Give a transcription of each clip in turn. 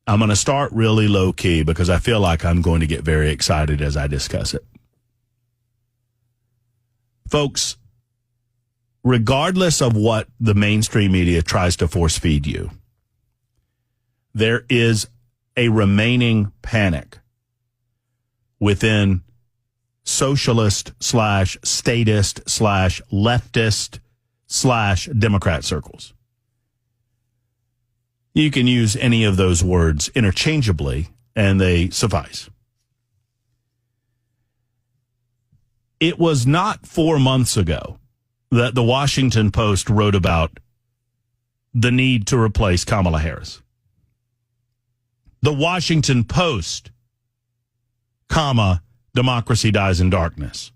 I'm going to start really low key because I feel like I'm going to get very excited as I discuss it. Folks, regardless of what the mainstream media tries to force feed you, there is a remaining panic within socialist / statist / leftist / Democrat circles. You can use any of those words interchangeably, and they suffice. It was not 4 months ago that the Washington Post wrote about the need to replace Kamala Harris. The Washington Post, democracy dies in darkness.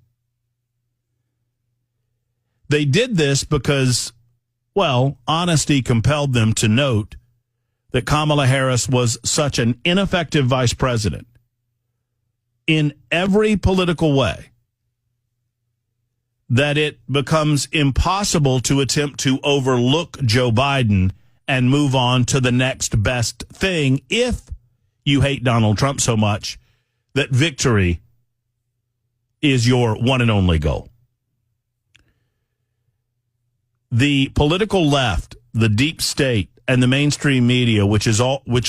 They did this because, well, honesty compelled them to note that Kamala Harris was such an ineffective vice president in every political way that it becomes impossible to attempt to overlook Joe Biden and move on to the next best thing if you hate Donald Trump so much that victory is your one and only goal. The political left, the deep state, and the mainstream media, which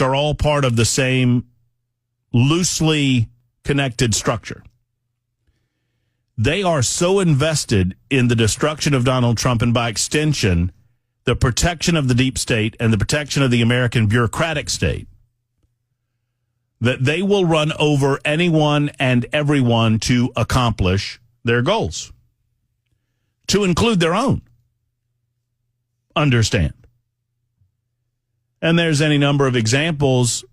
are all part of the same loosely connected structure, they are so invested in the destruction of Donald Trump and, by extension, the protection of the deep state and the protection of the American bureaucratic state, that they will run over anyone and everyone to accomplish their goals, to include their own. Understand. And there's any number of examples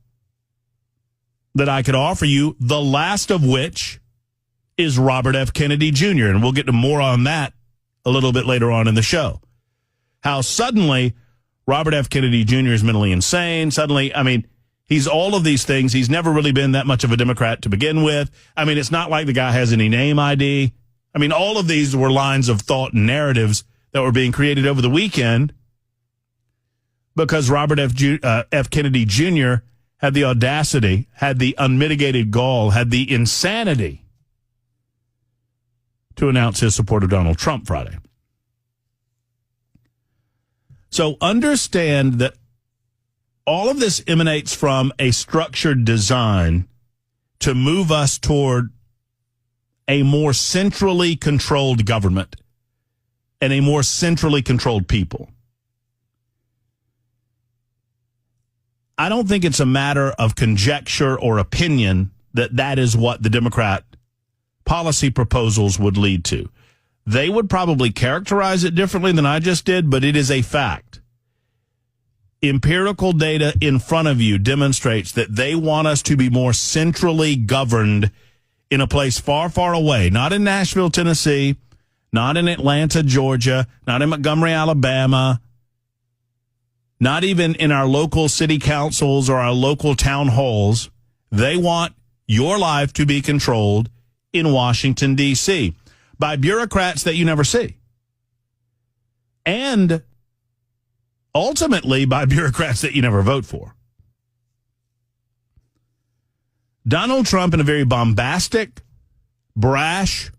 that I could offer you, the last of which is Robert F. Kennedy Jr., and we'll get to more on that a little bit later on in the show. How suddenly Robert F. Kennedy Jr. is mentally insane. Suddenly, he's all of these things. He's never really been that much of a Democrat to begin with. It's not like the guy has any name ID. All of these were lines of thought and narratives that were being created over the weekend because Robert F. Kennedy Jr. had the audacity, had the unmitigated gall, had the insanity to announce his support of Donald Trump Friday. So understand that all of this emanates from a structured design to move us toward a more centrally controlled government and a more centrally controlled people. I don't think it's a matter of conjecture or opinion that is what the Democrat policy proposals would lead to. They would probably characterize it differently than I just did, but it is a fact. Empirical data in front of you demonstrates that they want us to be more centrally governed in a place far, far away, not in Nashville, Tennessee, not in Atlanta, Georgia, not in Montgomery, Alabama, not even in our local city councils or our local town halls. They want your life to be controlled in Washington, D.C. by bureaucrats that you never see. And ultimately by bureaucrats that you never vote for. Donald Trump, in a very bombastic, brash,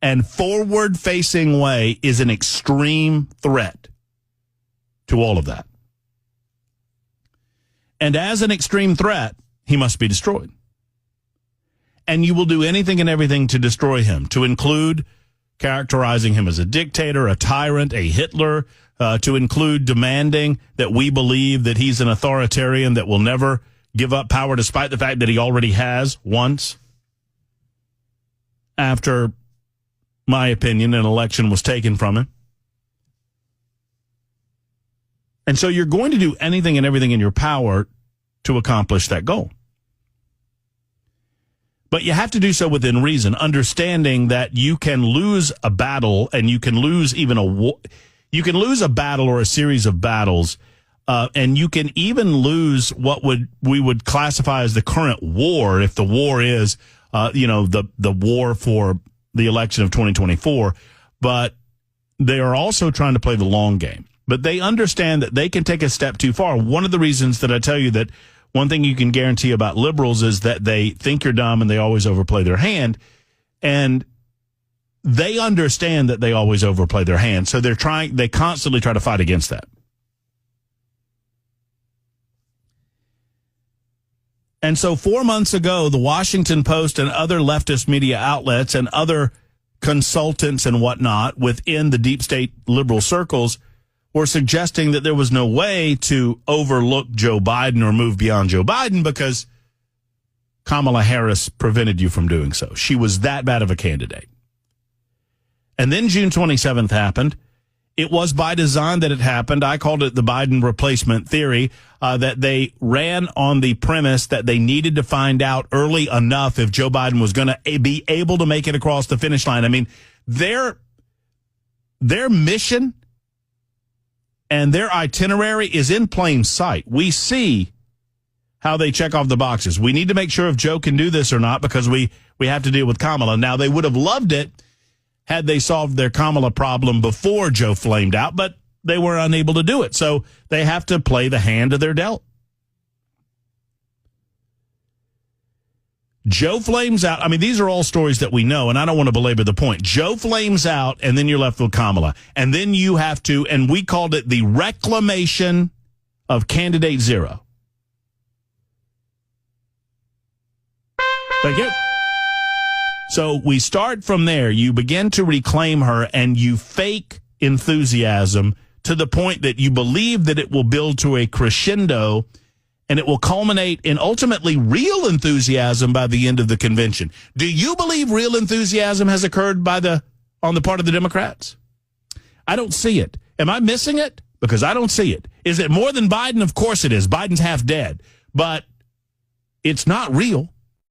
and forward-facing way, is an extreme threat to all of that. And as an extreme threat, he must be destroyed. And you will do anything and everything to destroy him, to include characterizing him as a dictator, a tyrant, a Hitler, to include demanding that we believe that he's an authoritarian that will never give up power despite the fact that he already has once. After, my opinion, an election was taken from him. And so you're going to do anything and everything in your power to accomplish that goal. But you have to do so within reason, understanding that you can lose a battle, and you can lose even a war. You can lose a battle or a series of battles, and you can even lose what we would classify as the current war, if the war is, the war for the election of 2024. But they are also trying to play the long game. But they understand that they can take a step too far. One of the reasons that I tell you that one thing you can guarantee about liberals is that they think you're dumb and they always overplay their hand. And they understand that they always overplay their hand. So they constantly try to fight against that. And so 4 months ago, the Washington Post and other leftist media outlets and other consultants and whatnot within the deep state liberal circles were suggesting that there was no way to overlook Joe Biden or move beyond Joe Biden because Kamala Harris prevented you from doing so. She was that bad of a candidate. And then June 27th happened. It was by design that it happened. I called it the Biden replacement theory, that they ran on the premise that they needed to find out early enough if Joe Biden was going to be able to make it across the finish line. I mean, their mission and their itinerary is in plain sight. We see how they check off the boxes. We need to make sure if Joe can do this or not because we have to deal with Kamala. Now, they would have loved it had they solved their Kamala problem before Joe flamed out, but they were unable to do it. So they have to play the hand of their dealt. Joe flames out. I mean, these are all stories that we know, and I don't want to belabor the point. Joe flames out, and then you're left with Kamala. And then you have to, and we called it the reclaimation of candidate zero. Thank you. So we start from there. You begin to reclaim her, and you fake enthusiasm to the point that you believe that it will build to a crescendo, and it will culminate in ultimately real enthusiasm by the end of the convention. Do you believe real enthusiasm has occurred on the part of the Democrats? I don't see it. Am I missing it? Because I don't see it. Is it more than Biden? Of course it is. Biden's half dead. But it's not real.